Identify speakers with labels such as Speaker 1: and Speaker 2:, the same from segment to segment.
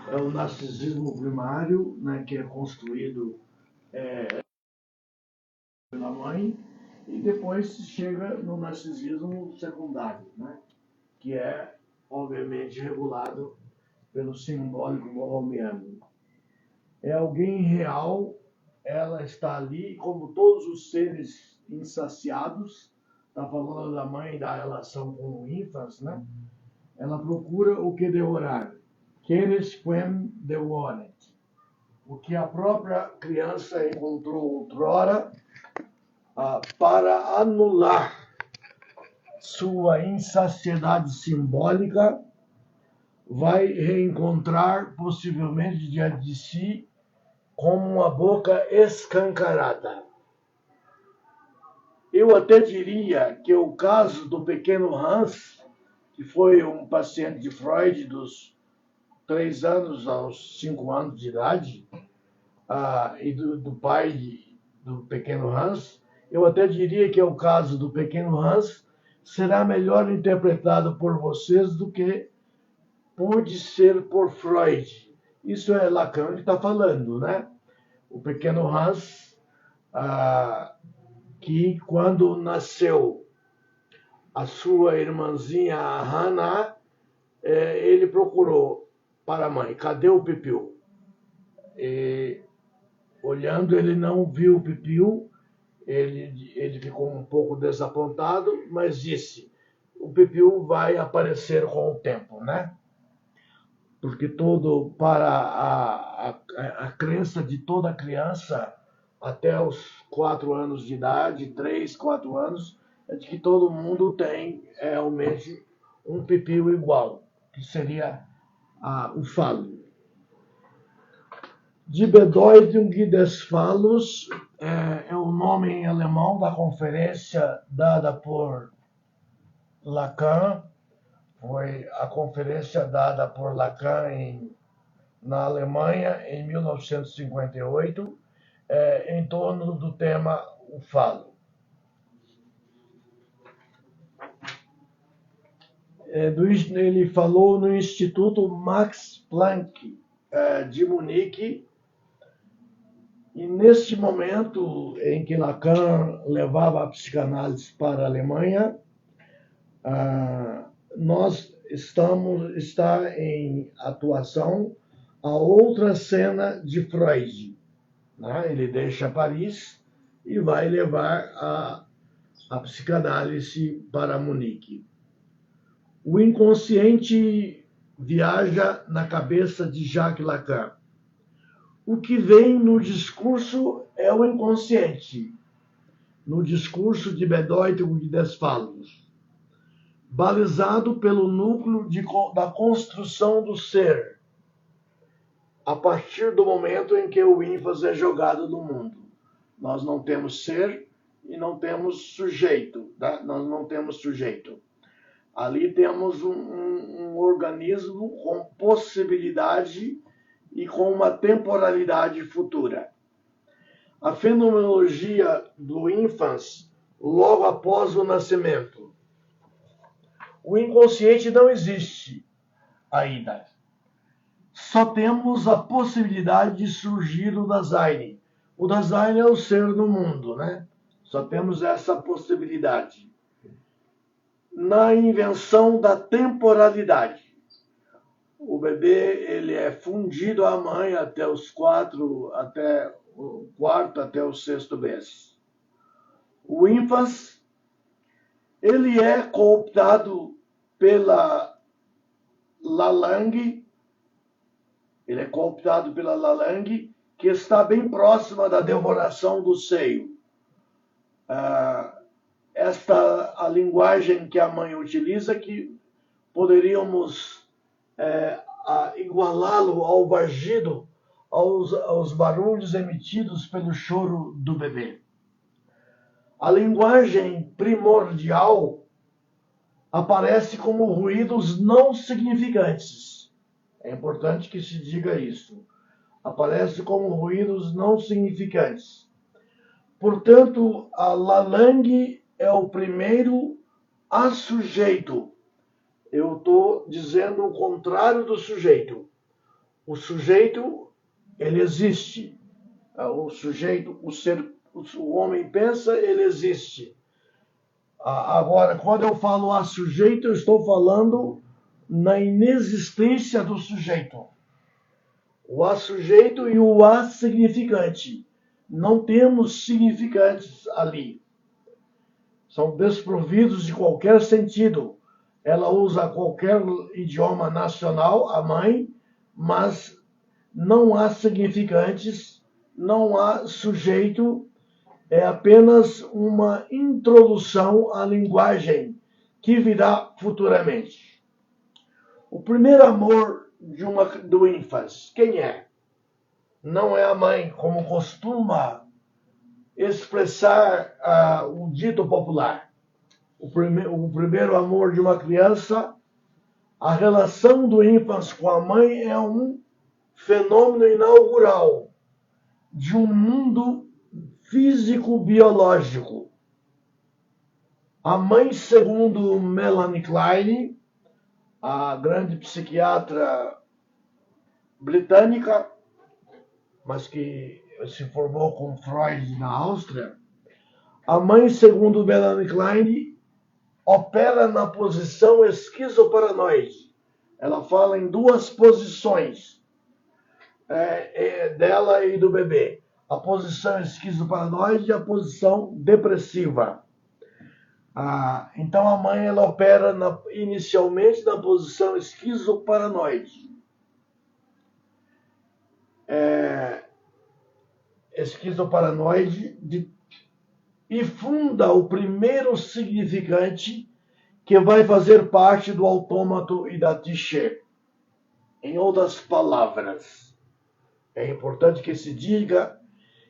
Speaker 1: é o narcisismo primário, né, que é construído pela mãe, e depois se chega no narcisismo secundário, né, que é, obviamente, regulado pelo simbólico borromiano. É alguém real, ela está ali, como todos os seres insaciados, está falando da mãe, da relação com o ínfas, né? Ela procura o que devorar. Queres quem devoret. O que a própria criança encontrou outrora para anular sua insaciedade simbólica, vai reencontrar possivelmente diante de si como uma boca escancarada. Eu até diria que o caso do pequeno Hans, que foi um paciente de Freud dos 3 anos aos 5 anos de idade, e do pai do pequeno Hans, eu até diria que o caso do pequeno Hans será melhor interpretado por vocês do que pôde ser por Freud. Isso é Lacan que está falando, né? O pequeno Hans, que quando nasceu a sua irmãzinha Hannah, ele procurou para a mãe, cadê o Pipiu? E, olhando, ele não viu o Pipiu, ele ficou um pouco desapontado, mas disse, o Pipiu vai aparecer com o tempo, né? Porque para a crença de toda criança até os 4 anos de idade, 3, 4 anos, é de que todo mundo tem realmente um pipio igual, que seria o falo. Die Bedeutung des Phalus é o nome em alemão da conferência dada por Lacan. Foi a conferência dada por Lacan na Alemanha em 1958, em torno do tema o falo. Ele falou no Instituto Max Planck de Munique, e neste momento em que Lacan levava a psicanálise para a Alemanha, está em atuação a outra cena de Freud, né? Ele deixa Paris e vai levar a psicanálise para Munique. O inconsciente viaja na cabeça de Jacques Lacan. O que vem no discurso é o inconsciente, no discurso de Bedeutung des Phalus, balizado pelo núcleo da construção do ser, a partir do momento em que o ênfase é jogado no mundo. Nós não temos ser e não temos sujeito. Tá? Nós não temos sujeito. Ali temos um organismo com possibilidade e com uma temporalidade futura. A fenomenologia do ínfans, logo após o nascimento. O inconsciente não existe ainda. Só temos a possibilidade de surgir o Dasein. O Dasein é o ser no mundo, né? Só temos essa possibilidade. Na invenção da temporalidade. O bebê ele é fundido à mãe até o quarto, até o sexto mês. O ínfas ele é cooptado pela Lalang, que está bem próxima da devoração do seio. A linguagem que a mãe utiliza, que poderíamos igualá-lo ao vagido, aos barulhos emitidos pelo choro do bebê. A linguagem primordial aparece como ruídos não significantes. É importante que se diga isso. Aparece como ruídos não significantes. Portanto, a Lalang é o primeiro a sujeito. Eu estou dizendo o contrário do sujeito. O sujeito, ele existe. O sujeito, o homem pensa, ele existe. Agora, quando eu falo a sujeito, eu estou falando na inexistência do sujeito. O assujeito e o assignificante. Não temos significantes ali. São desprovidos de qualquer sentido. Ela usa qualquer idioma nacional, a mãe, mas não há significantes, não há sujeito, é apenas uma introdução à linguagem que virá futuramente. O primeiro amor do ínfant, quem é? Não é a mãe, como costuma expressar o dito popular. O primeiro amor de uma criança, a relação do ínfant com a mãe é um fenômeno inaugural de um mundo físico-biológico. A mãe, segundo Melanie Klein, a grande psiquiatra britânica, mas que se formou com Freud na Áustria, a mãe, segundo Melanie Klein, opera na posição esquizoparanoide. Ela fala em duas posições dela e do bebê. A posição esquizoparanoide e a posição depressiva. Então a mãe ela opera inicialmente na posição esquizoparanoide. Esquizoparanoide e funda o primeiro significante que vai fazer parte do autômato e da Tiché. Em outras palavras, é importante que se diga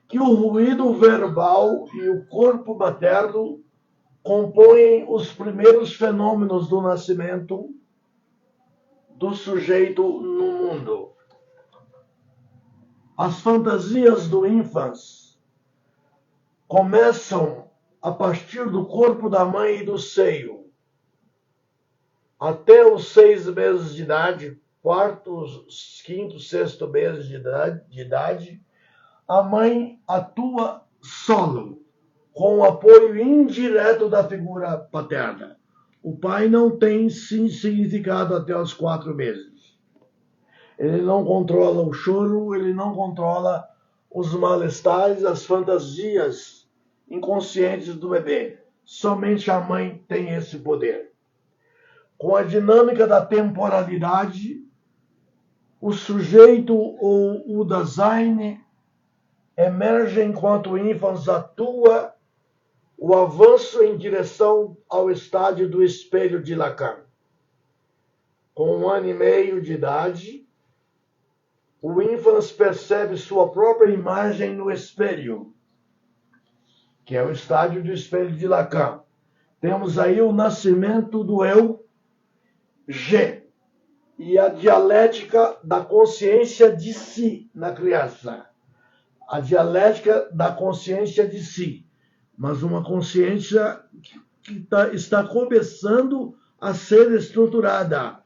Speaker 1: que o ruído verbal e o corpo materno compõem os primeiros fenômenos do nascimento do sujeito no mundo. As fantasias do ínfant começam a partir do corpo da mãe e do seio. Até os 6 meses de idade, 4º, 5º, 6º mês de idade, a mãe atua solo, com o apoio indireto da figura paterna. O pai não tem significado até os 4 meses. Ele não controla o choro, ele não controla os malestares, as fantasias inconscientes do bebê. Somente a mãe tem esse poder. Com a dinâmica da temporalidade, o sujeito ou o Dasein emerge enquanto o ínfant atua o avanço em direção ao estádio do espelho de Lacan. Com 1 ano e meio de idade, o ínfant percebe sua própria imagem no espelho, que é o estádio do espelho de Lacan. Temos aí o nascimento do eu, G, e a dialética da consciência de si na criança. A dialética da consciência de si, mas uma consciência que está começando a ser estruturada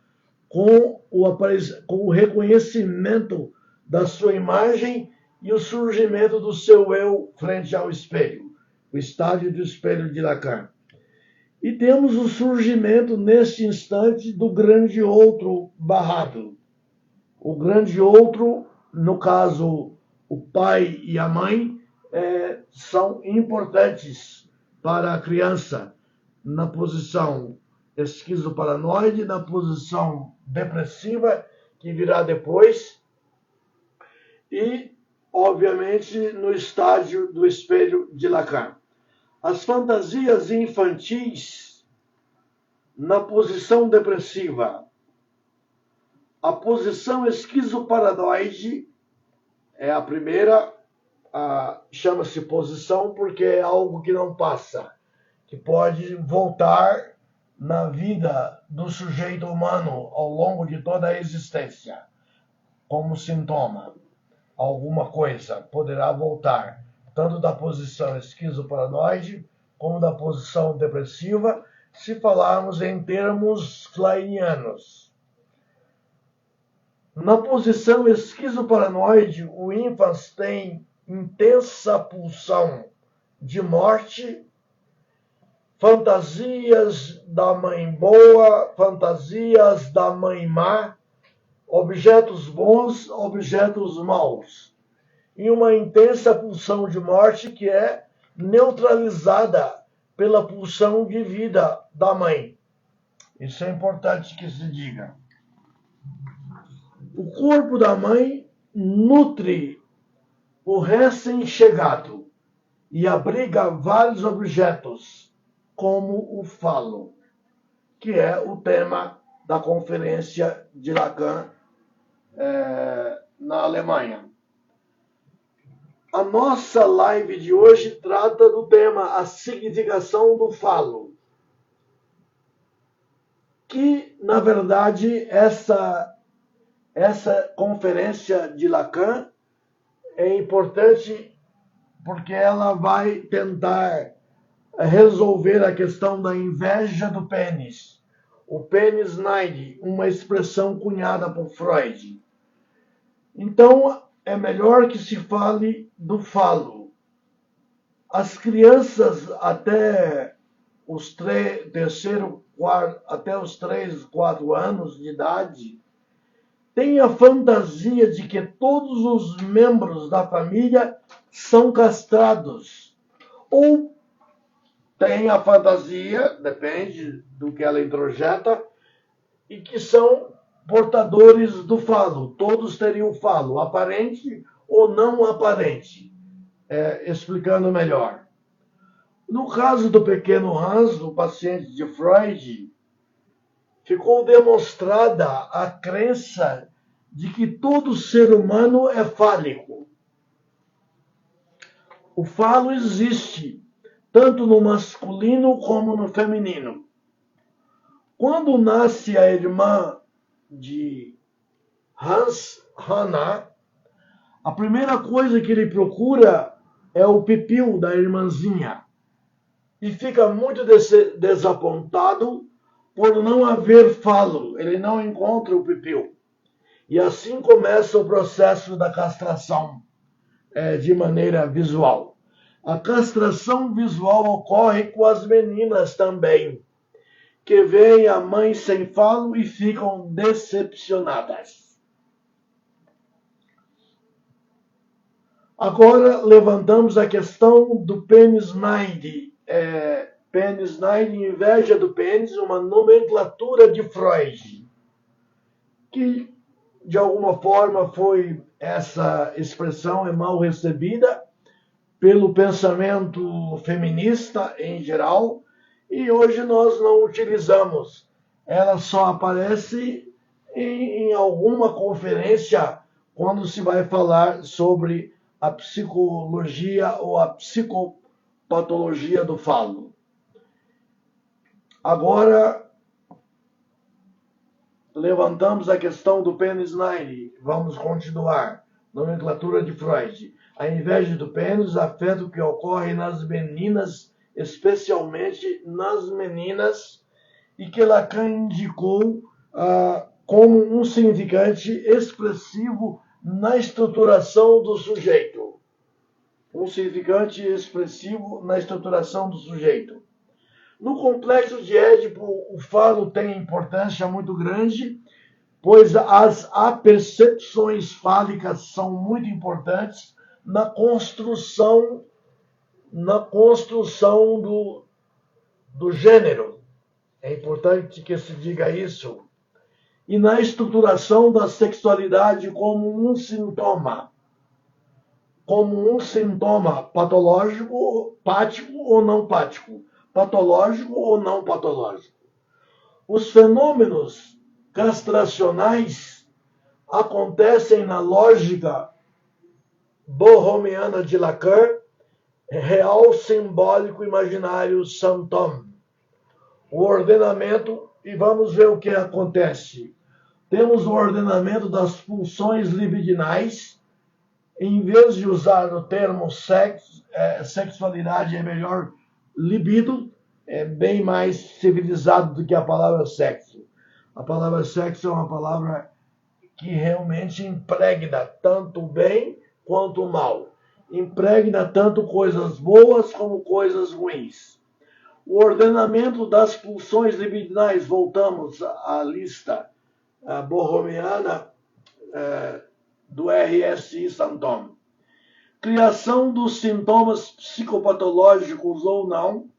Speaker 1: com o reconhecimento da sua imagem e o surgimento do seu eu frente ao espelho, o estádio do espelho de Lacan. E temos o surgimento, neste instante, do grande outro barrado. O grande outro, no caso, o pai e a mãe, são importantes para a criança na posição esquizoparanoide, na posição depressiva, que virá depois, e, obviamente, no estágio do espelho de Lacan. As fantasias infantis na posição depressiva. A posição esquizoparanoide é a primeira, chama-se posição porque é algo que não passa, que pode voltar na vida do sujeito humano ao longo de toda a existência, como sintoma. Alguma coisa poderá voltar, tanto da posição esquizoparanoide como da posição depressiva, se falarmos em termos kleinianos. Na posição esquizoparanoide, o ínfans tem intensa pulsão de morte, fantasias da mãe boa, fantasias da mãe má, objetos bons, objetos maus, e uma intensa pulsão de morte que é neutralizada pela pulsão de vida da mãe. Isso é importante que se diga. O corpo da mãe nutre o recém-chegado e abriga vários objetos, como o falo, que é o tema da conferência de Lacan na Alemanha. A nossa live de hoje trata do tema a significação do falo, que, na verdade, essa conferência de Lacan é importante porque ela vai tentar resolver a questão da inveja do pênis. O pênis neide, uma expressão cunhada por Freud. Então, é melhor que se fale do falo. As crianças até os 3, 4 anos de idade têm a fantasia de que todos os membros da família são castrados. Ou têm a fantasia, depende do que ela introjeta, e que são portadores do falo. Todos teriam falo, aparente ou não aparente. Explicando melhor. No caso do pequeno Hans, o paciente de Freud, ficou demonstrada a crença de que todo ser humano é fálico. O falo existe, tanto no masculino como no feminino. Quando nasce a irmã de Hans, Hannah, a primeira coisa que ele procura é o pipiu da irmãzinha. E fica muito desapontado por não haver falo. Ele não encontra o pipiu. E assim começa o processo da castração de maneira visual. A castração visual ocorre com as meninas também, que veem a mãe sem falo e ficam decepcionadas. Agora levantamos a questão do pênis neide. Pênis neide, inveja do pênis, uma nomenclatura de Freud, que de alguma forma essa expressão é mal recebida pelo pensamento feminista em geral, e hoje nós não utilizamos. Ela só aparece em alguma conferência quando se vai falar sobre a psicologia ou a psicopatologia do falo. Agora, levantamos a questão do pênis neide. Vamos continuar. Nomenclatura de Freud. A inveja do pênis afeta o que ocorre nas meninas, especialmente nas meninas, e que Lacan indicou como um significante expressivo na estruturação do sujeito. Um significante expressivo na estruturação do sujeito. No complexo de Édipo, o falo tem importância muito grande, pois as apercepções fálicas são muito importantes na construção do gênero. É importante que se diga isso. E na estruturação da sexualidade como um sintoma patológico, pático ou não pático, patológico ou não patológico. Os fenômenos castracionais acontecem na lógica borromiana de Lacan, real, simbólico, imaginário, santom. O ordenamento, e vamos ver o que acontece. Temos o ordenamento das pulsões libidinais. Em vez de usar o termo sexualidade, é melhor libido, é bem mais civilizado do que a palavra sexo. A palavra sexo é uma palavra que realmente impregna tanto o bem quanto o mal. Impregna tanto coisas boas como coisas ruins. O ordenamento das pulsões libidinais, voltamos à lista borromiana do RSI Santon. Criação dos sintomas psicopatológicos ou não,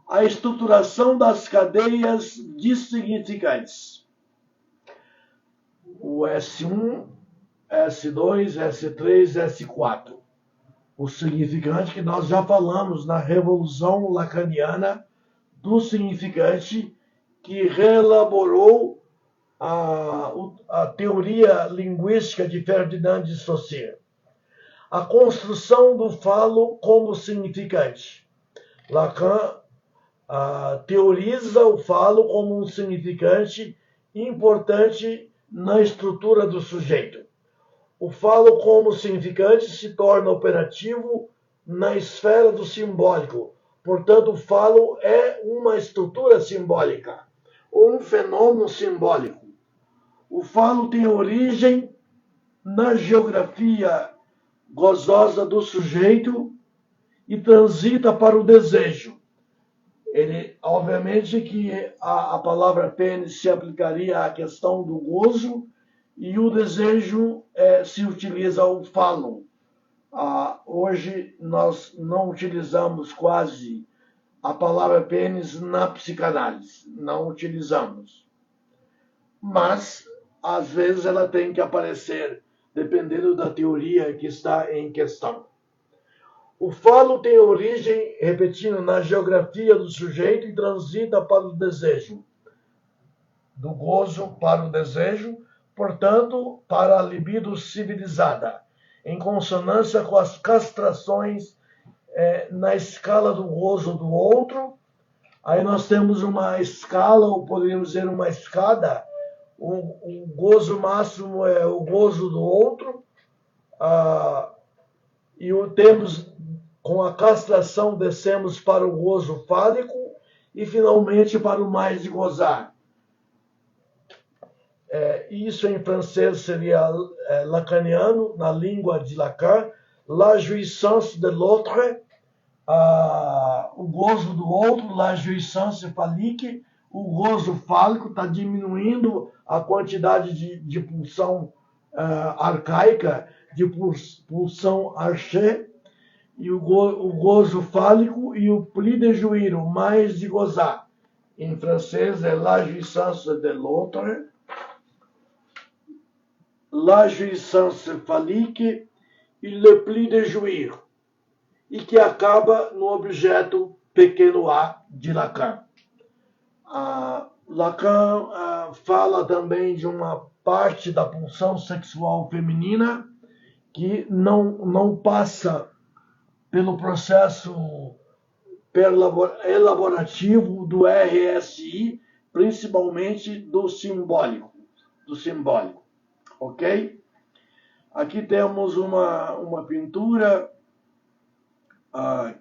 Speaker 1: a estruturação das cadeias de significantes. O S1, S2, S3, S4. O significante que nós já falamos na Revolução Lacaniana do significante que reelaborou a teoria linguística de Ferdinand de Saussure. A construção do falo como significante. Lacan teoriza o falo como um significante importante na estrutura do sujeito. O falo como significante se torna operativo na esfera do simbólico. Portanto, o falo é uma estrutura simbólica, ou um fenômeno simbólico. O falo tem origem na geografia gozosa do sujeito e transita para o desejo. Obviamente que a palavra pênis se aplicaria à questão do gozo e o desejo se utiliza o falo. Hoje nós não utilizamos quase a palavra pênis na psicanálise, não utilizamos. Mas, às vezes, ela tem que aparecer, dependendo da teoria que está em questão. O falo tem origem, repetindo, na geografia do sujeito e transita para o desejo. Do gozo para o desejo, portanto, para a libido civilizada, em consonância com as castrações na escala do gozo do outro. Aí nós temos uma escala, ou poderíamos dizer uma escada. O gozo máximo é o gozo do outro, e temos, com a castração, descemos para o gozo fálico e finalmente para o mais de gozar. Isso em francês seria lacaniano, na língua de Lacan, la jouissance de l'autre, o gozo do outro, la jouissance phallique, o gozo fálico está diminuindo a quantidade de pulsão arcaica, de pulsão arché, e o gozo fálico e o pli de jouir, o mais de gozar. Em francês é la jouissance de l'autre, la jouissance phallique e le pli de jouir, e que acaba no objeto pequeno a de Lacan. Lacan fala também de uma parte da pulsão sexual feminina que não passa pelo processo elaborativo do RSI, principalmente do simbólico. Ok? Aqui temos uma pintura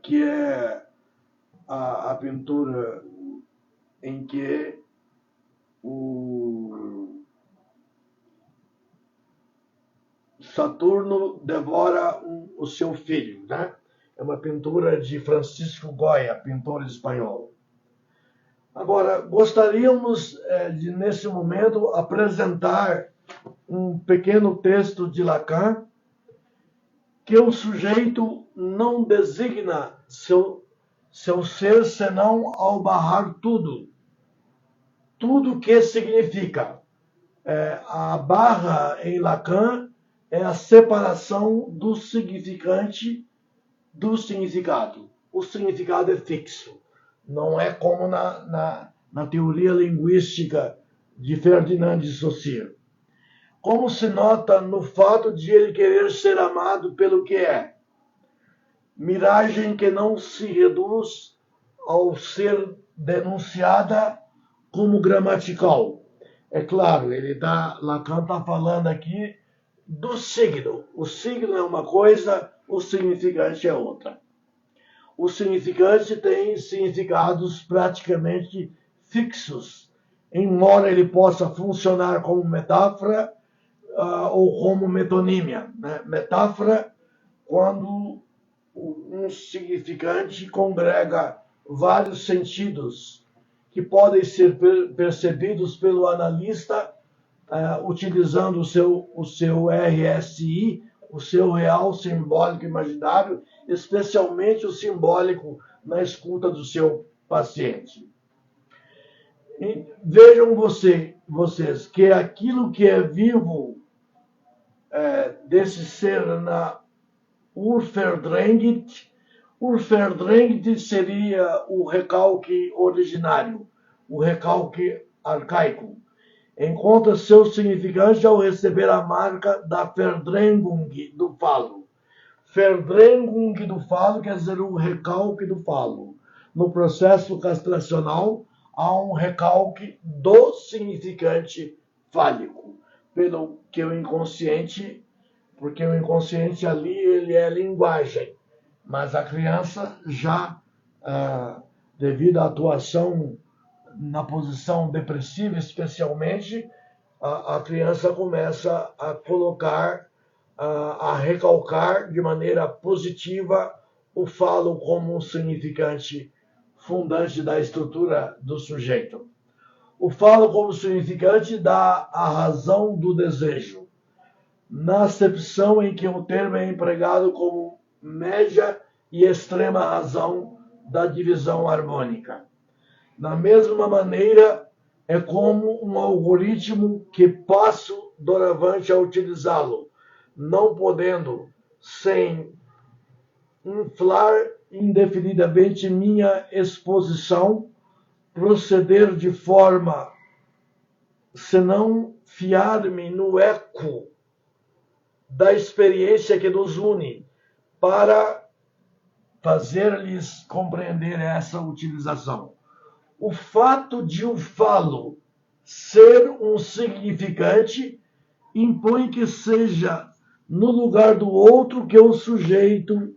Speaker 1: que é a pintura em que o Saturno devora o seu filho, né? É uma pintura de Francisco Goya, pintor espanhol. Agora, gostaríamos de, nesse momento, apresentar um pequeno texto de Lacan, que o sujeito não designa seu ser senão ao barrar tudo. Tudo que significa. A barra em Lacan é a separação do significante do significado. O significado é fixo. Não é como na teoria linguística de Ferdinand de Saussure. Como se nota no fato de ele querer ser amado pelo que é. Miragem que não se reduz ao ser denunciada como gramatical. É claro, Lacan está falando aqui do signo. O signo é uma coisa, o significante é outra. O significante tem significados praticamente fixos, embora ele possa funcionar como metáfora, ou como metonímia, né? Metáfora, quando um significante congrega vários sentidos que podem ser percebidos pelo analista utilizando o seu RSI, o seu real simbólico imaginário, especialmente o simbólico na escuta do seu paciente. E vejam vocês que aquilo que é vivo desse ser na Urverdrängt seria o recalque originário, o recalque arcaico. Encontra seu significante ao receber a marca da Verdrängung do falo. Verdrängung do falo quer dizer o recalque do falo. No processo castracional, há um recalque do significante fálico, pelo que o inconsciente, porque o inconsciente ali ele é linguagem, mas a criança já, devido à atuação na posição depressiva especialmente, a criança começa a colocar, a recalcar de maneira positiva o falo como um significante fundante da estrutura do sujeito. O falo como significante dá a razão do desejo, na acepção em que o termo é empregado como média e extrema razão da divisão harmônica. Da mesma maneira, é como um algoritmo que passo doravante a utilizá-lo, não podendo, sem inflar indefinidamente minha exposição, proceder de forma, senão fiar-me no eco da experiência que nos une, para fazer-lhes compreender essa utilização. O fato de o falo ser um significante impõe que seja no lugar do outro que o sujeito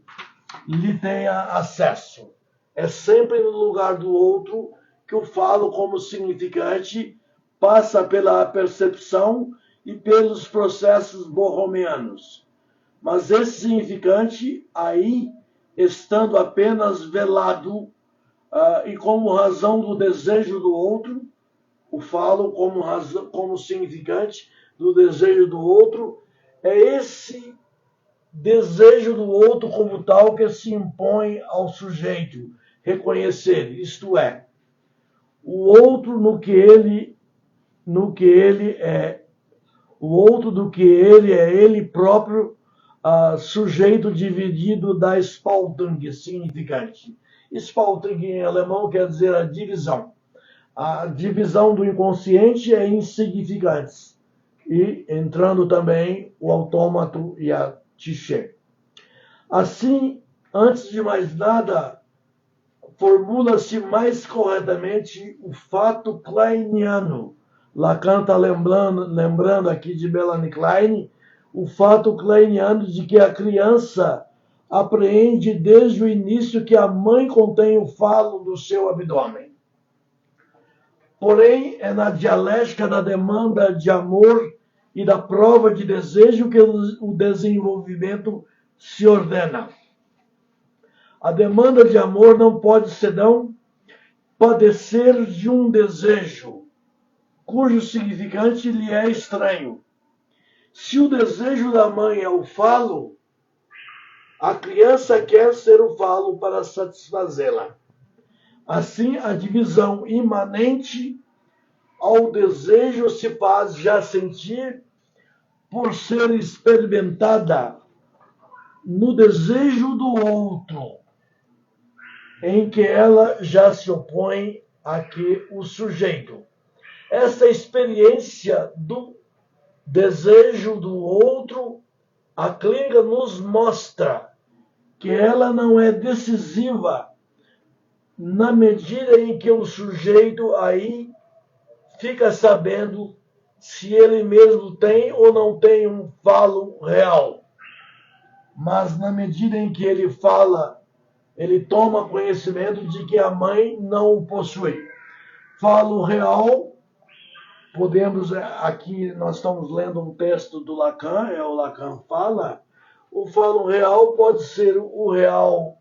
Speaker 1: lhe tenha acesso. É sempre no lugar do outro que o falo como significante passa pela percepção e pelos processos borromianos. Mas esse significante, aí, estando apenas velado e como razão do desejo do outro, o falo como significante do desejo do outro, é esse desejo do outro como tal que se impõe ao sujeito reconhecer, isto é, o outro no que ele é, o outro do que ele é ele próprio, sujeito dividido da Spaltung, significante. Spaltung em alemão quer dizer a divisão. A divisão do inconsciente é insignificantes. E entrando também o autômato e a Tiché. Assim, antes de mais nada, formula-se mais corretamente o fato kleiniano. Lacan está lembrando aqui de Melanie Klein, o fato kleiniano de que a criança apreende desde o início que a mãe contém o falo do seu abdômen. Porém, é na dialética da demanda de amor e da prova de desejo que o desenvolvimento se ordena. A demanda de amor não pode senão padecer de um desejo, cujo significante lhe é estranho. Se o desejo da mãe é o falo, a criança quer ser o falo para satisfazê-la. Assim, a divisão imanente ao desejo se faz já sentir por ser experimentada no desejo do outro, em que ela já se opõe a que o sujeito. Essa experiência do desejo do outro, a clínica nos mostra que ela não é decisiva na medida em que o sujeito aí fica sabendo se ele mesmo tem ou não tem um falo real. Mas na medida em que ele fala, ele toma conhecimento de que a mãe não o possui. Falo real podemos, aqui nós estamos lendo um texto do Lacan, o Lacan fala, o falo real pode ser o real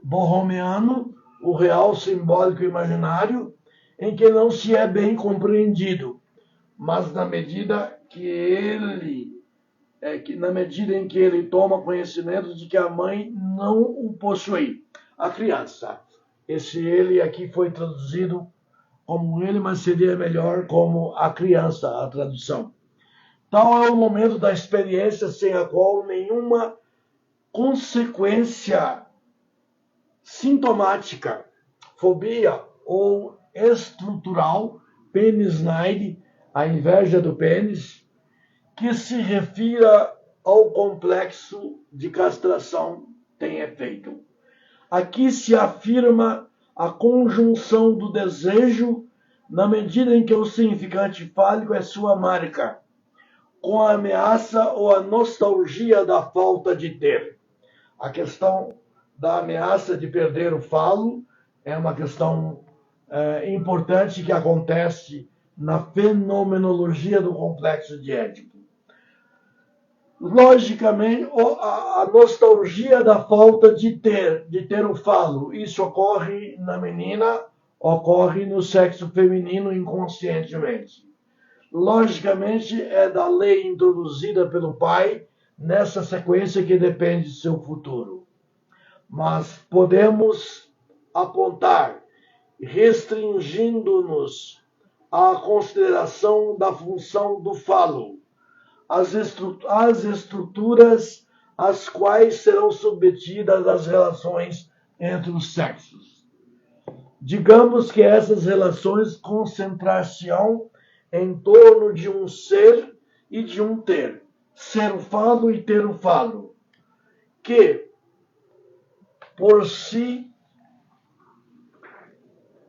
Speaker 1: borromeano, o real simbólico imaginário, em que não se é bem compreendido, mas na medida na medida em que ele toma conhecimento de que a mãe não o possui, a criança. Esse ele aqui foi traduzido como ele, mas seria melhor como a criança, a tradução. Tal é o momento da experiência sem a qual nenhuma consequência sintomática, fobia ou estrutural, penisneide, a inveja do pênis, que se refira ao complexo de castração tem efeito. Aqui se afirma a conjunção do desejo na medida em que o significante fálico é sua marca, com a ameaça ou a nostalgia da falta de ter. A questão da ameaça de perder o falo é uma questão importante que acontece na fenomenologia do complexo de Édipo. Logicamente, a nostalgia da falta de ter o falo, isso ocorre na menina, ocorre no sexo feminino inconscientemente. Logicamente, é da lei introduzida pelo pai nessa sequência que depende de seu futuro. Mas podemos apontar, restringindo-nos à consideração da função do falo, as estruturas às quais serão submetidas as relações entre os sexos. Digamos que essas relações concentrar-se-ão em torno de um ser e de um ter, ser o falo e ter o falo, que, por si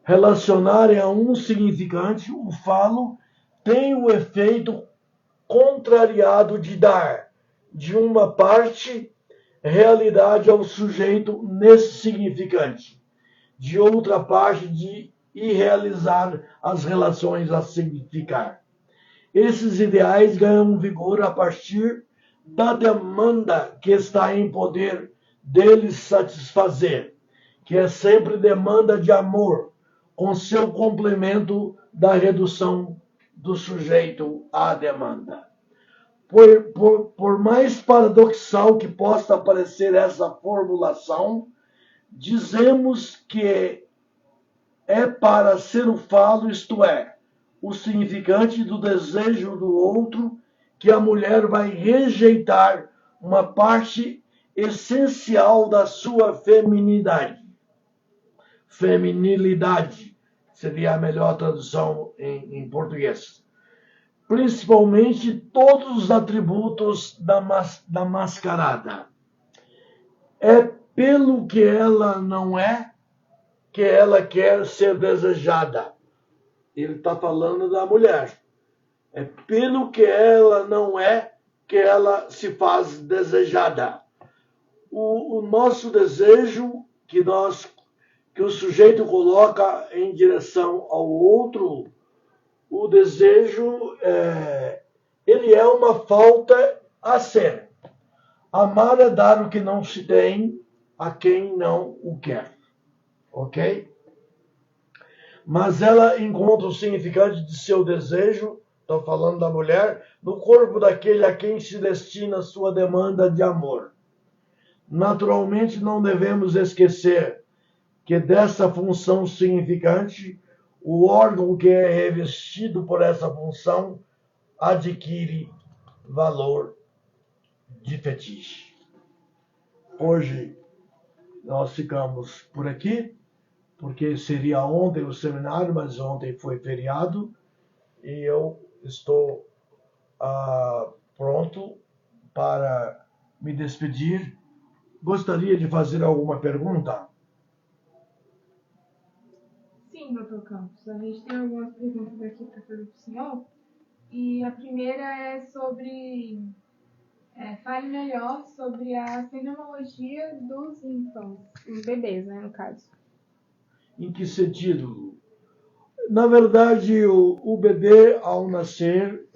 Speaker 1: relacionarem a um significante, o falo tem o efeito contrariado de dar, de uma parte, realidade ao sujeito nesse significante, de outra parte, de irrealizar as relações a significar. Esses ideais ganham vigor a partir da demanda que está em poder deles satisfazer, que é sempre demanda de amor, com seu complemento da redução do sujeito à demanda. Por mais paradoxal que possa parecer essa formulação, dizemos que é para ser o falo, isto é, o significante do desejo do outro, que a mulher vai rejeitar uma parte essencial da sua feminilidade. Feminilidade seria a melhor tradução em português. Principalmente todos os atributos da mascarada. É pelo que ela não é que ela quer ser desejada. Ele está falando da mulher. É pelo que ela não é que ela se faz desejada. O nosso desejo que o sujeito coloca em direção ao outro, o desejo, ele é uma falta a ser. Amar é dar o que não se tem a quem não o quer. Ok? Mas ela encontra o significado de seu desejo, estou falando da mulher, no corpo daquele a quem se destina sua demanda de amor. Naturalmente, não devemos esquecer que dessa função significante, o órgão que é revestido por essa função adquire valor de fetiche. Hoje nós ficamos por aqui, porque seria ontem o seminário, mas ontem foi feriado e eu estou pronto para me despedir. Gostaria de fazer alguma pergunta?
Speaker 2: Sim, doutor Campos. A gente tem algumas perguntas aqui para fazer para o senhor. E a primeira é sobre... fale melhor sobre a fenomenologia dos infants, os bebês, né, no caso.
Speaker 1: Em que sentido? Na verdade, o bebê, ao nascer,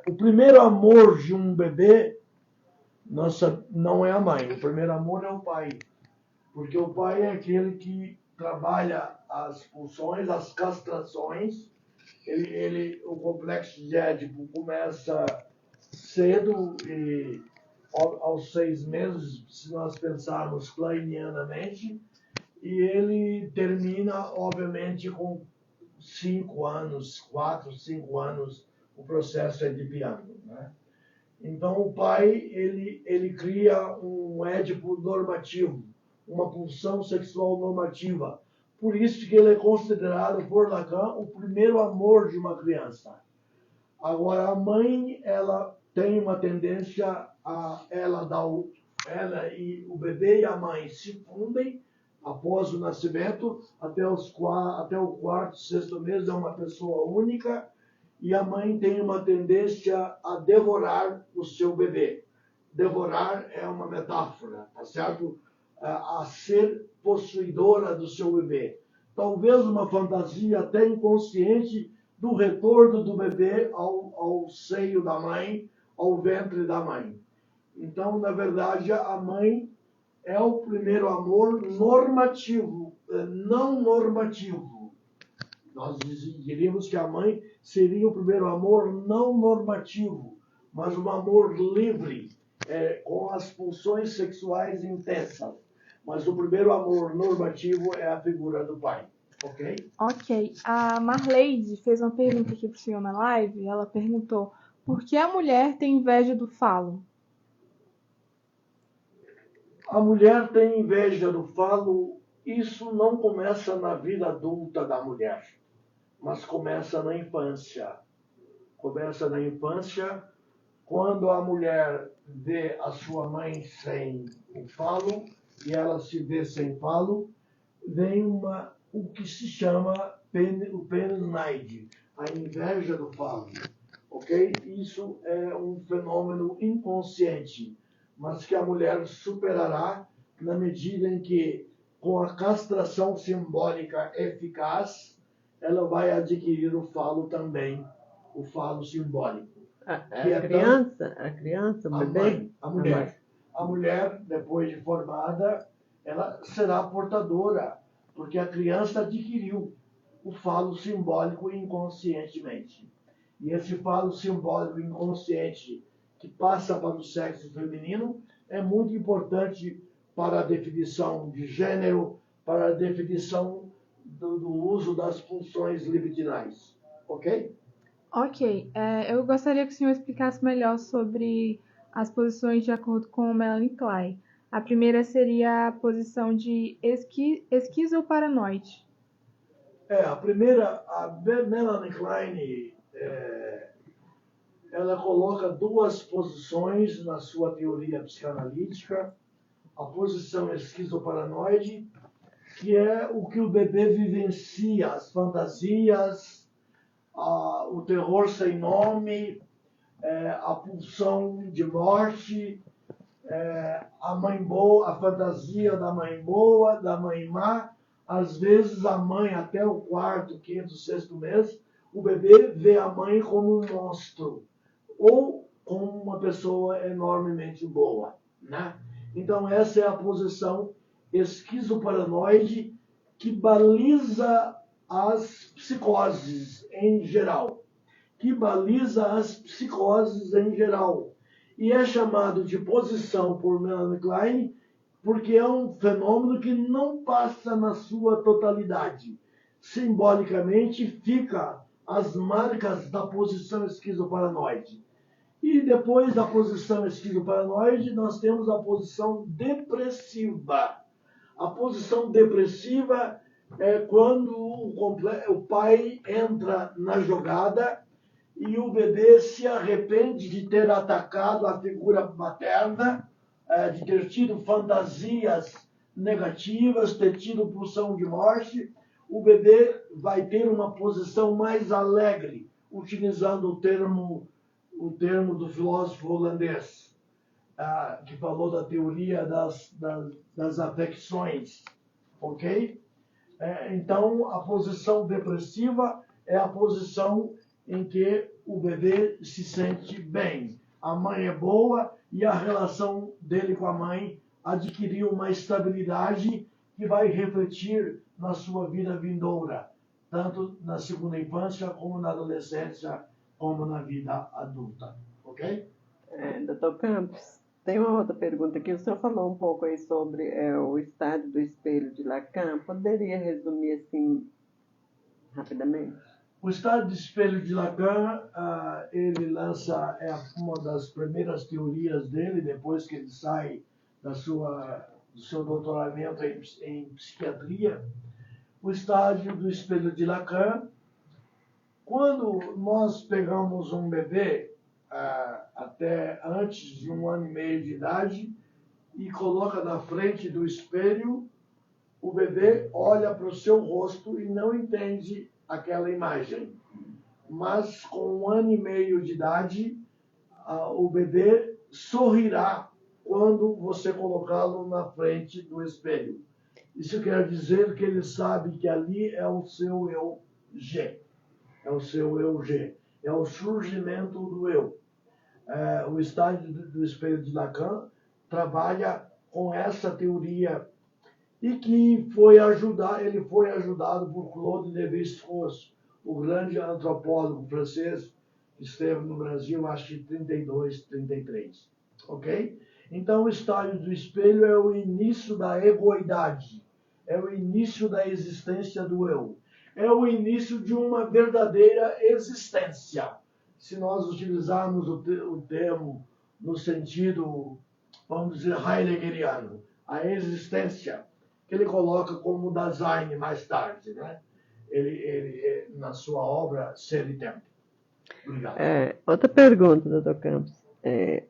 Speaker 1: o primeiro amor de um bebê não é a mãe. O primeiro amor é o pai. Porque o pai é aquele que trabalha as pulsões, as castrações. O complexo de Édipo começa cedo e aos 6 meses, se nós pensarmos kleinianamente, e ele termina, obviamente, com 5 anos, 4, 5 anos, o processo edipiano, né? Então, o pai, ele cria um édipo normativo, uma pulsão sexual normativa. Por isso que ele é considerado, por Lacan, o primeiro amor de uma criança. Agora, a mãe, ela tem uma tendência ela e o bebê e a mãe se fundem após o nascimento, até o quarto, sexto mês é uma pessoa única, e a mãe tem uma tendência a devorar o seu bebê. Devorar é uma metáfora, tá certo? A ser possuidora do seu bebê. Talvez uma fantasia até inconsciente do retorno do bebê ao seio da mãe, ao ventre da mãe. Então, na verdade, a mãe é o primeiro amor normativo, não normativo. Nós diríamos que a mãe seria o primeiro amor não normativo, mas um amor livre, com as pulsões sexuais intensas. Mas o primeiro amor normativo é a figura do pai. Ok?
Speaker 2: Ok. A Marleide fez uma pergunta aqui pro senhor na live. Ela perguntou: por que a mulher tem inveja do falo?
Speaker 1: A mulher tem inveja do falo. Isso não começa na vida adulta da mulher, mas começa na infância. Começa na infância, quando a mulher vê a sua mãe sem o falo e ela se vê sem falo, vem o que se chama o penenaide, a inveja do falo. Ok? Isso é um fenômeno inconsciente, mas que a mulher superará na medida em que, com a castração simbólica eficaz, ela vai adquirir o falo também, o falo simbólico.
Speaker 3: A criança, o bebê?
Speaker 1: A mulher. A mulher, depois de formada, ela será portadora, porque a criança adquiriu o falo simbólico inconscientemente. E esse falo simbólico inconsciente que passa para o sexo feminino é muito importante para a definição de gênero, para a definição do uso das pulsões libidinais. Ok?
Speaker 2: Ok. Eu gostaria que o senhor explicasse melhor sobre as posições de acordo com Melanie Klein. A primeira seria a posição de esquizoparanoide.
Speaker 1: A primeira, a Melanie Klein, ela coloca 2 posições na sua teoria psicanalítica. A posição esquizoparanoide, que é o que o bebê vivencia, as fantasias, o terror sem nome, a pulsão de morte, a mãe boa, a fantasia da mãe boa, da mãe má. Às vezes a mãe, até o quarto, quinto, sexto mês, o bebê vê a mãe como um monstro ou como uma pessoa enormemente boa, né? Então essa é a posição esquizoparanoide que baliza as psicoses em geral. E é chamado de posição por Melanie Klein porque é um fenômeno que não passa na sua totalidade. Simbolicamente fica as marcas da posição esquizoparanoide. E depois da posição esquizoparanoide, nós temos a posição depressiva. A posição depressiva é quando o pai entra na jogada e o bebê se arrepende de ter atacado a figura materna, de ter tido fantasias negativas, ter tido pulsão de morte. O bebê vai ter uma posição mais alegre, utilizando o termo do filósofo holandês, que falou da teoria das afecções. Ok? Então, a posição depressiva é a posição em que o bebê se sente bem. A mãe é boa e a relação dele com a mãe adquiriu uma estabilidade que vai refletir na sua vida vindoura, tanto na segunda infância, como na adolescência, como na vida adulta. Ok?
Speaker 3: Dr. Campos, tem uma outra pergunta aqui. O senhor falou um pouco aí sobre o estádio do espelho de Lacan. Poderia resumir assim, rapidamente?
Speaker 1: O estado de espelho de Lacan, ele lança uma das primeiras teorias dele, depois que ele sai do seu doutoramento em psiquiatria. O estádio do espelho de Lacan, quando nós pegamos um bebê até antes de 1 ano e meio de idade e coloca na frente do espelho, o bebê olha para o seu rosto e não entende aquela imagem. Mas com 1 ano e meio de idade, o bebê sorrirá quando você colocá-lo na frente do espelho. Isso quer dizer que ele sabe que ali é o seu eu G. É o seu eu G. É o surgimento do eu. O estádio do espelho de Lacan trabalha com essa teoria e que ele foi ajudado por Claude Lévi-Strauss, o grande antropólogo francês que esteve no Brasil, acho que 32, 33. Ok? Então, o estádio do espelho é o início da egoidade, é o início da existência do eu, é o início de uma verdadeira existência. Se nós utilizarmos o termo no sentido, vamos dizer, heideggeriano, a existência, que ele coloca como Dasein mais tarde, né? Ele na sua obra Ser e Tempo. Obrigado.
Speaker 3: Outra pergunta, doutor Campos.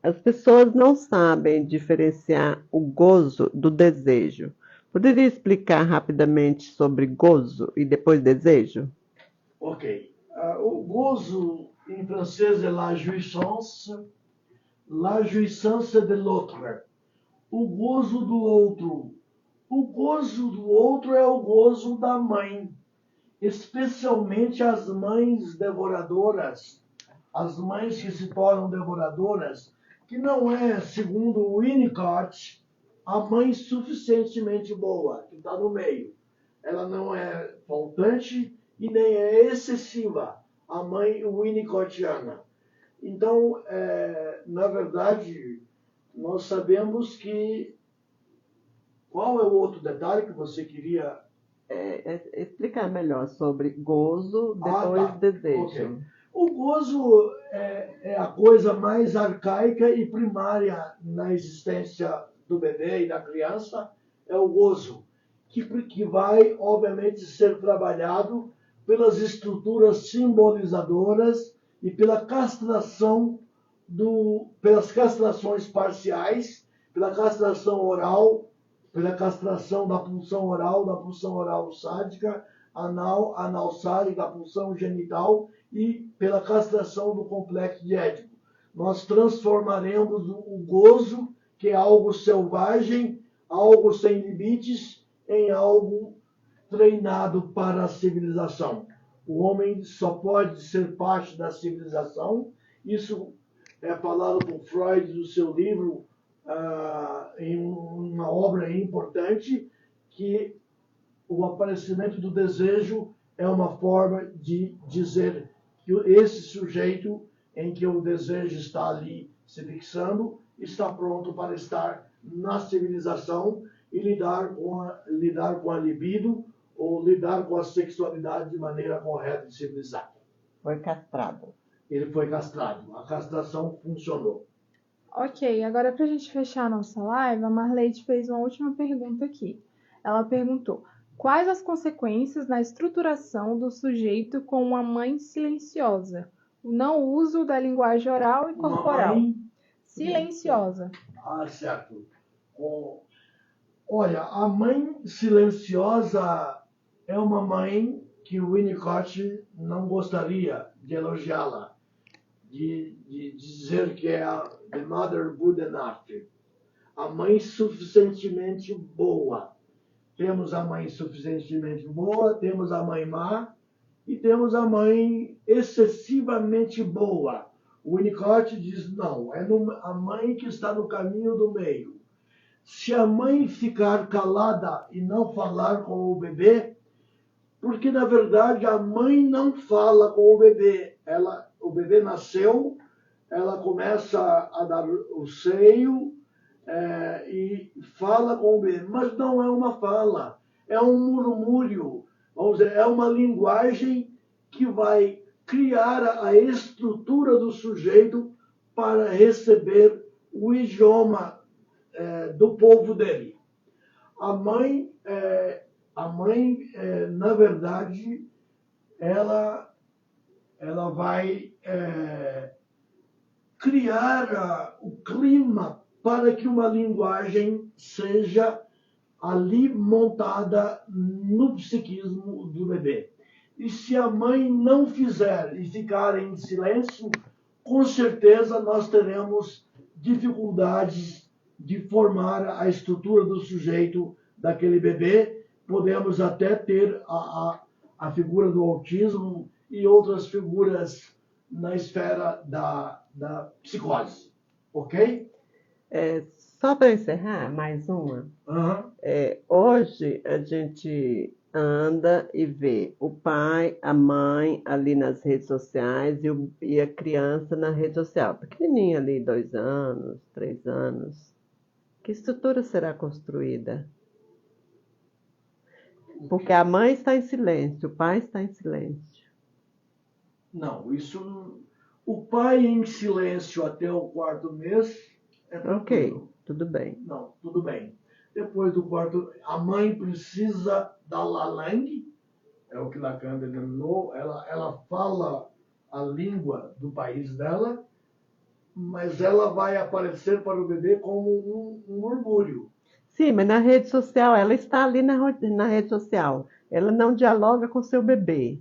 Speaker 3: As pessoas não sabem diferenciar o gozo do desejo. Poderia explicar rapidamente sobre gozo e depois desejo?
Speaker 1: Ok. O gozo, em francês, é la jouissance de l'autre. O gozo do outro. O gozo do outro é o gozo da mãe, especialmente as mães devoradoras, as mães que se tornam devoradoras, que não é, segundo o Winnicott, a mãe suficientemente boa, que está no meio. Ela não é faltante e nem é excessiva, a mãe winnicottiana. Então, na verdade, nós sabemos que... Qual é o outro detalhe que você queria...
Speaker 3: explicar melhor sobre gozo, depois desejo.
Speaker 1: Okay. O gozo é a coisa mais arcaica e primária na existência do bebê e da criança, é o gozo, que vai, obviamente, ser trabalhado pelas estruturas simbolizadoras e pela castração pelas castrações parciais, pela castração oral, pela castração da pulsão oral sádica, anal sádica, da pulsão genital e pela castração do complexo de Édipo. Nós transformaremos o gozo, que é algo selvagem, algo sem limites, em algo treinado para a civilização. O homem só pode ser parte da civilização. Isso é falado por Freud no seu livro, em uma obra importante, que o aparecimento do desejo é uma forma de dizer que esse sujeito em que o desejo está ali se fixando está pronto para estar na civilização e lidar com a libido ou lidar com a sexualidade de maneira correta e civilizada.
Speaker 3: Foi castrado.
Speaker 1: Ele foi castrado. A castração funcionou.
Speaker 2: Ok, agora para a gente fechar a nossa live, a Marleide fez uma última pergunta aqui. Ela perguntou: quais as consequências na estruturação do sujeito com uma mãe silenciosa? O não uso da linguagem oral e corporal.
Speaker 1: Uma mãe
Speaker 2: silenciosa.
Speaker 1: Certo. Olha, a mãe silenciosa é uma mãe que o Winnicott não gostaria de elogiá-la, de dizer que é the mother good enough. A mãe suficientemente boa. Temos a mãe suficientemente boa, temos a mãe má e temos a mãe excessivamente boa. O Winnicott diz, não, é a mãe que está no caminho do meio. Se a mãe ficar calada e não falar com o bebê, porque na verdade a mãe não fala com o bebê. O bebê nasceu, ela começa a dar o seio e fala com o bebê, mas não é uma fala, é um murmúrio, vamos dizer, é uma linguagem que vai criar a estrutura do sujeito para receber o idioma do povo dele. A mãe, na verdade, ela vai criar o clima para que uma linguagem seja ali montada no psiquismo do bebê. E se a mãe não fizer e ficar em silêncio, com certeza nós teremos dificuldades de formar a estrutura do sujeito daquele bebê. Podemos até ter a figura do autismo e outras figuras na esfera da psicose. Ok?
Speaker 3: Só para encerrar, mais uma.
Speaker 1: Uhum.
Speaker 3: Hoje a gente anda e vê o pai, a mãe ali nas redes sociais e a criança na rede social. Pequenininha ali, 2 anos, 3 anos. Que estrutura será construída? Porque a mãe está em silêncio, o pai está em silêncio.
Speaker 1: Não, isso... O pai em silêncio até o 4º mês é tranquilo.
Speaker 3: Ok, tudo bem.
Speaker 1: Não, tudo bem. Depois do 4º, a mãe precisa da Lalang, é o que Lacan denominou, ela fala a língua do país dela, mas ela vai aparecer para o bebê como um murmúrio.
Speaker 3: Sim, mas na rede social, ela está ali na rede social. Ela não dialoga com seu bebê.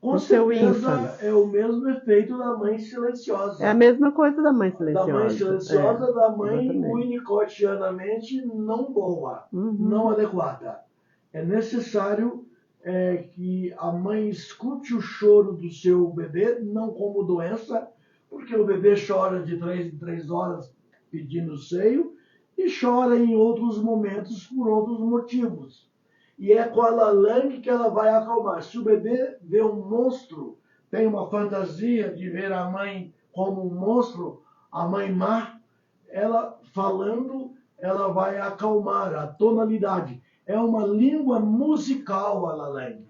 Speaker 1: Com
Speaker 3: o seu
Speaker 1: certeza
Speaker 3: ínfant.
Speaker 1: é o mesmo efeito da mãe silenciosa.
Speaker 3: É a mesma coisa da mãe silenciosa.
Speaker 1: Da mãe silenciosa, da mãe
Speaker 3: exatamente.
Speaker 1: winnicottianamente não boa, não adequada. É necessário que a mãe escute o choro do seu bebê, não como doença, porque o bebê chora de 3 em 3 horas pedindo seio e chora em outros momentos por outros motivos. E é com a Lalang que ela vai acalmar. Se o bebê vê um monstro, tem uma fantasia de ver a mãe como um monstro, a mãe má, ela falando, ela vai acalmar a tonalidade. É uma língua musical a Lalang.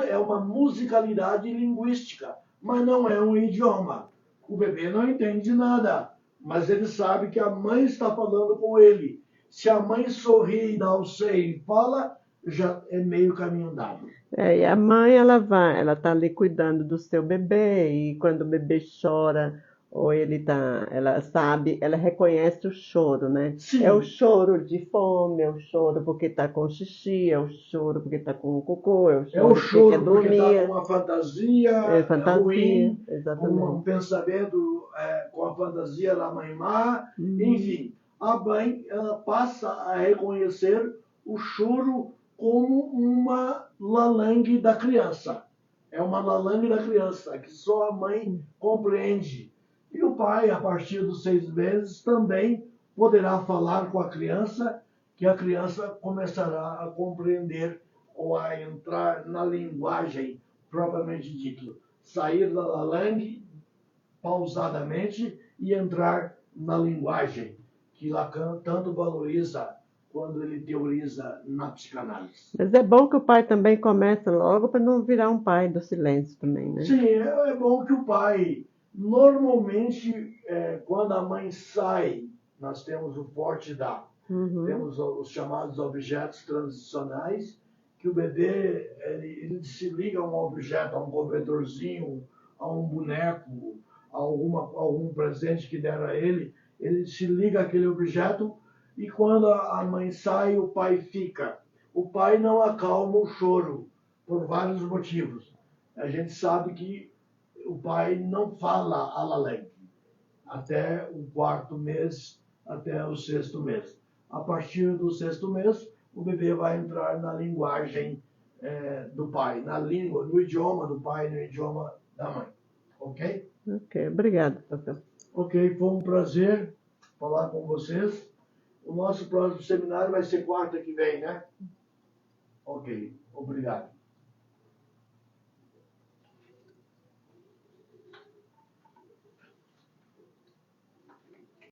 Speaker 1: É uma musicalidade linguística, mas não é um idioma. O bebê não entende nada, mas ele sabe que a mãe está falando com ele. Se a mãe sorri, dá o seio e fala, já é meio caminho andado.
Speaker 3: E a mãe, ela tá ali cuidando do seu bebê, e quando o bebê chora, ou ela sabe, ela reconhece o choro, né?
Speaker 1: Sim.
Speaker 3: É o choro de fome, é o choro porque tá com xixi, é o choro porque tá com cocô, é o choro porque quer
Speaker 1: porque
Speaker 3: dormir.
Speaker 1: está com uma fantasia,
Speaker 3: fantasia,
Speaker 1: ruim,
Speaker 3: exatamente.
Speaker 1: um pensamento com a fantasia da mãe má, enfim. A mãe, ela passa a reconhecer o choro como uma lalang da criança. É uma lalang da criança, que só a mãe compreende. E o pai, a partir dos 6 meses, também poderá falar com a criança, que a criança começará a compreender ou a entrar na linguagem propriamente dito. Sair da lalang pausadamente e entrar na linguagem que Lacan tanto valoriza quando ele teoriza na psicanálise.
Speaker 3: Mas é bom que o pai também comece logo para não virar um pai do silêncio também, né?
Speaker 1: Sim, é bom que o pai, normalmente, quando a mãe sai, nós temos o forte da, temos os chamados objetos transicionais, que o bebê ele se liga a um objeto, a um cobertorzinho, a um boneco, a algum presente que deram a ele se liga àquele objeto, e quando a mãe sai, o pai fica. O pai não acalma o choro, por vários motivos. A gente sabe que o pai não fala a Lalang até o 4º mês, até o 6º mês. A partir do 6º mês, o bebê vai entrar na linguagem do pai, na língua, no idioma do pai, no idioma da mãe. Ok?
Speaker 3: Ok, obrigada, Dr.
Speaker 1: Ok, foi um prazer falar com vocês. O nosso próximo seminário vai ser quarta que vem, né? Ok, obrigado.